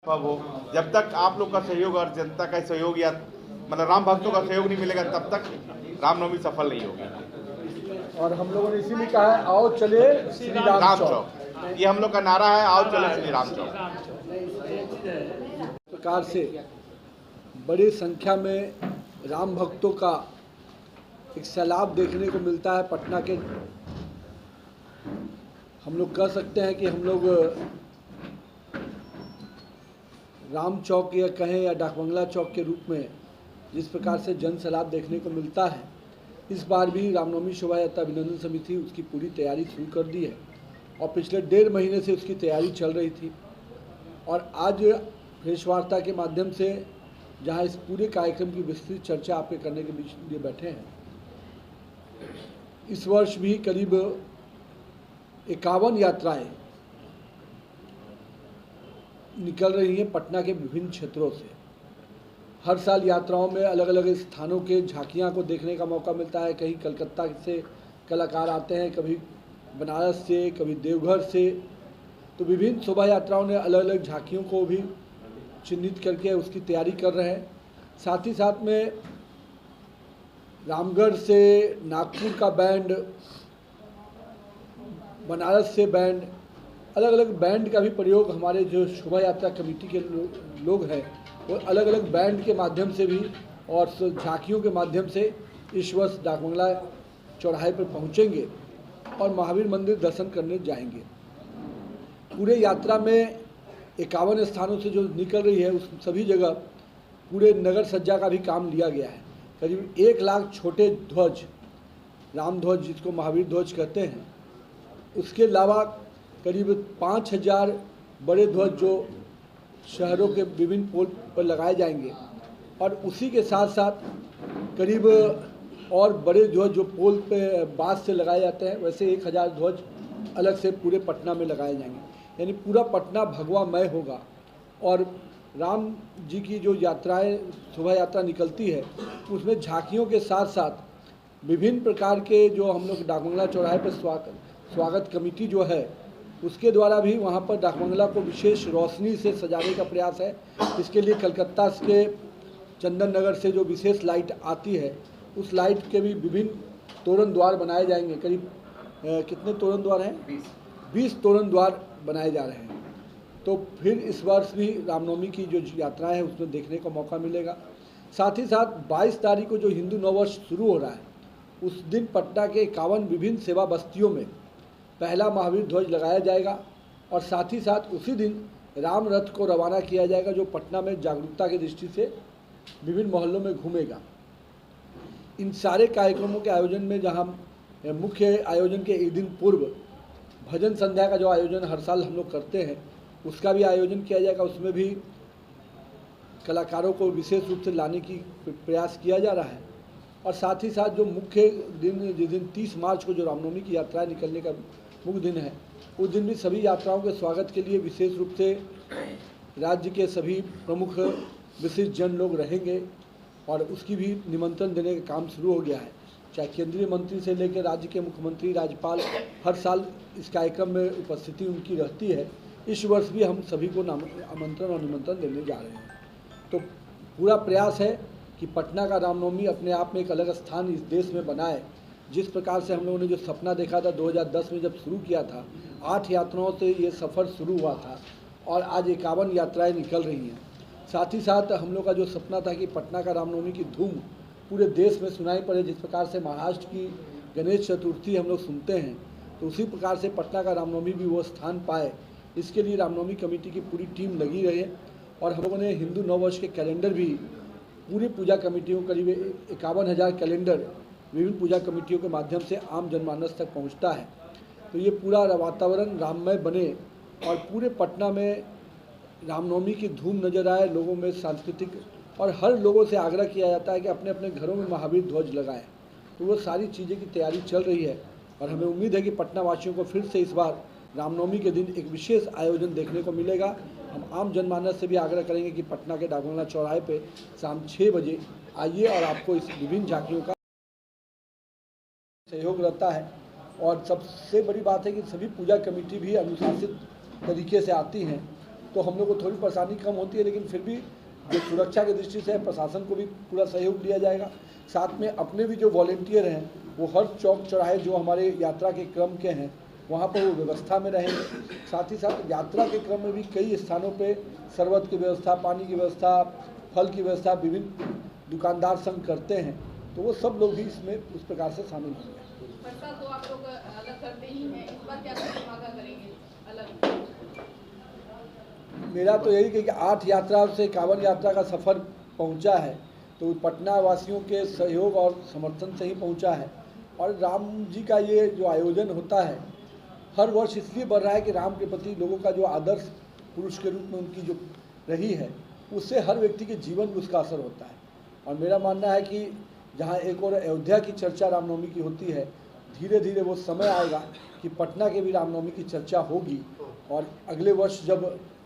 हो। जब तक आप लोग का सहयोग और जनता का सहयोग या मतलब राम भक्तों का सहयोग नहीं मिलेगा तब तक रामनवमी सफल नहीं होगी। और हम लोगों ने इसीलिए कहा है आओ चले श्री राम चौक। ये हम लोग का नारा है, आओ चले श्री राम चौक। प्रकार से बड़ी संख्या में राम भक्तों का एक सैलाब देखने को मिलता है पटना के। हम लोग कह सकते हैं कि हम लोग राम चौक या कहें या डाकबंगला चौक के रूप में जिस प्रकार से जन सैलाब देखने को मिलता है, इस बार भी रामनवमी शोभा यात्रा अभिनंदन समिति उसकी पूरी तैयारी शुरू कर दी है और पिछले 1.5 महीने से उसकी तैयारी चल रही थी। और आज प्रेस वार्ता के माध्यम से जहां इस पूरे कार्यक्रम की विस्तृत चर्चा आपके करने के बीच लिए बैठे हैं, इस वर्ष भी करीब 51 यात्राएं निकल रही हैं पटना के विभिन्न क्षेत्रों से। हर साल यात्राओं में अलग अलग स्थानों के झांकियां को देखने का मौका मिलता है। कहीं कलकत्ता से कलाकार आते हैं, कभी बनारस से, कभी देवघर से। तो विभिन्न शोभा यात्राओं ने अलग अलग झांकियों को भी चिन्हित करके उसकी तैयारी कर रहे हैं। साथ ही साथ में रामगढ़ से नागपुर का बैंड, बनारस से बैंड, अलग अलग बैंड का भी प्रयोग हमारे जो शोभा यात्रा कमेटी के लोग हैं वो अलग अलग बैंड के माध्यम से भी और झांकियों के माध्यम से इस वर्ष डाकबंगला चौराहे पर पहुंचेंगे और महावीर मंदिर दर्शन करने जाएंगे। पूरे यात्रा में 51 स्थानों से जो निकल रही है उस सभी जगह पूरे नगर सज्जा का भी काम लिया गया है। करीब 1 लाख छोटे ध्वज, राम ध्वज जिसको महावीर ध्वज कहते हैं, उसके अलावा करीब 5000 बड़े ध्वज जो शहरों के विभिन्न पोल पर लगाए जाएंगे और उसी के साथ साथ करीब और बड़े ध्वज जो पोल पे बांस से लगाए जाते हैं, वैसे 1000 ध्वज अलग से पूरे पटना में लगाए जाएंगे। यानी पूरा पटना भगवामय होगा। और राम जी की जो यात्राएं शोभा यात्रा निकलती है उसमें झांकियों के साथ साथ विभिन्न प्रकार के जो हम लोग डाकबंगला चौराहे पर स्वागत कमेटी जो है उसके द्वारा भी वहाँ पर डाकबंगला को विशेष रोशनी से सजाने का प्रयास है। इसके लिए कलकत्ता के चंदन नगर से जो विशेष लाइट आती है उस लाइट के भी विभिन्न तोरण द्वार बनाए जाएंगे। करीब कितने तोरण द्वार हैं? 20 तोरण द्वार बनाए जा रहे हैं। तो फिर इस वर्ष भी रामनवमी की जो यात्राएं हैं उसमें देखने का मौका मिलेगा। साथ ही साथ 22 तारीख को जो हिंदू नववर्ष शुरू हो रहा है उस दिन पटना के 51 विभिन्न सेवा बस्तियों में पहला महावीर ध्वज लगाया जाएगा और साथ ही साथ उसी दिन राम रथ को रवाना किया जाएगा जो पटना में जागरूकता की दृष्टि से विभिन्न मोहल्लों में घूमेगा। इन सारे कार्यक्रमों के आयोजन में जहां मुख्य आयोजन के एक दिन पूर्व भजन संध्या का जो आयोजन हर साल हम लोग करते हैं उसका भी आयोजन किया जाएगा। उसमें भी कलाकारों को विशेष रूप से लाने की प्रयास किया जा रहा है। और साथ ही साथ जो मुख्य दिन जिस दिन 30 मार्च को जो रामनवमी की यात्राएं निकलने का मुख्य दिन है उस दिन भी सभी यात्राओं के स्वागत के लिए विशेष रूप से राज्य के सभी प्रमुख विशिष्ट जन लोग रहेंगे और उसकी भी निमंत्रण देने का काम शुरू हो गया है। चाहे केंद्रीय मंत्री से लेकर राज्य के मुख्यमंत्री, राज्यपाल, हर साल इस कार्यक्रम में उपस्थिति उनकी रहती है। इस वर्ष भी हम सभी को आमंत्रण और निमंत्रण देने जा रहे हैं। तो पूरा प्रयास है कि पटना का रामनवमी अपने आप में एक अलग स्थान इस देश में बनाए। जिस प्रकार से हम लोगों ने जो सपना देखा था 2010 में जब शुरू किया था, 8 यात्राओं से ये सफ़र शुरू हुआ था और आज 51 यात्राएं निकल रही हैं। साथ ही साथ हम लोग का जो सपना था कि पटना का रामनवमी की धूम पूरे देश में सुनाई पड़े। जिस प्रकार से महाराष्ट्र की गणेश चतुर्थी हम लोग सुनते हैं तो उसी प्रकार से पटना का रामनवमी भी वो स्थान पाए, इसके लिए रामनवमी कमेटी की पूरी टीम लगी रही। और हम लोगों ने हिंदू नववर्ष के कैलेंडर भी पूरी पूजा कमेटियों करीब 51,000 कैलेंडर विभिन्न पूजा कमेटियों के माध्यम से आम जनमानस तक पहुंचता है। तो ये पूरा वातावरण राममय बने और पूरे पटना में रामनवमी की धूम नजर आए, लोगों में सांस्कृतिक। और हर लोगों से आग्रह किया जाता है कि अपने अपने घरों में महावीर ध्वज लगाएं। तो वो सारी चीज़ें की तैयारी चल रही है और हमें उम्मीद है कि पटना वासियों को फिर से इस बार रामनवमी के दिन एक विशेष आयोजन देखने को मिलेगा। हम आम जनमानस से भी आग्रह करेंगे कि पटना के डाकबंगला चौराहे पे शाम 6 बजे आइए और आपको इस विभिन्न झांकियों का सहयोग रहता है। और सबसे बड़ी बात है कि सभी पूजा कमेटी भी अनुशासित तरीके से आती हैं तो हम लोग को थोड़ी परेशानी कम होती है, लेकिन फिर भी जो सुरक्षा की दृष्टि से प्रशासन को भी पूरा सहयोग दिया जाएगा। साथ में अपने भी जो वॉलेंटियर हैं वो हर चौक चौराहे जो हमारे यात्रा के क्रम के हैं वहाँ पर वो व्यवस्था में रहेंगे। साथ ही साथ यात्रा के क्रम में भी कई स्थानों पे शरबत की व्यवस्था, पानी की व्यवस्था, फल की व्यवस्था विभिन्न दुकानदार संघ करते हैं, तो वो सब लोग भी इसमें उस प्रकार से शामिल होंगे। वर्षा तो आप लोग अलग करते ही हैं, इस बार क्या धमाका करेंगे अलग? मेरा तो यही कि 8 यात्रा से कांवड़ यात्रा का सफ़र पहुंचा है, तो पटना वासियों के सहयोग और समर्थन से ही पहुंचा है। और राम जी का ये जो आयोजन होता है हर वर्ष इसलिए बढ़ रहा है कि राम के प्रति लोगों का जो आदर्श पुरुष के रूप में उनकी जो रही है उससे हर व्यक्ति के जीवन में उसका असर होता है। और मेरा मानना है कि जहाँ एक और अयोध्या की चर्चा रामनवमी की होती है, धीरे धीरे वो समय आएगा कि पटना के भी रामनवमी की चर्चा होगी। और अगले वर्ष जब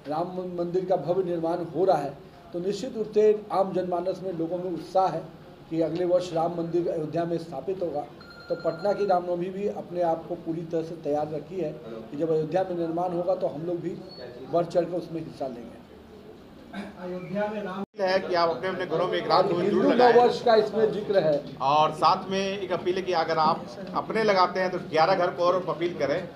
राम मंदिर का भव्य निर्माण हो रहा है तो निश्चित रूप से आम जनमानस में लोगों में उत्साह है कि अगले वर्ष राम मंदिर अयोध्या में स्थापित होगा। तो पटना की रामनवमी भी अपने आप को पूरी तरह से तैयार रखी है कि जब अयोध्या में निर्माण होगा तो हम लोग भी बढ़ चढ़ कर उसमें हिस्सा लेंगे। अयोध्या में राम है कि आप अपने अपने घरों में एक रामध्वज हिंदू जरूर नव लगाएं। वर्ष का इसमें जिक्र है। और साथ में एक अपील है कि अगर आप अपने लगाते हैं तो 11 घर को और अपील करें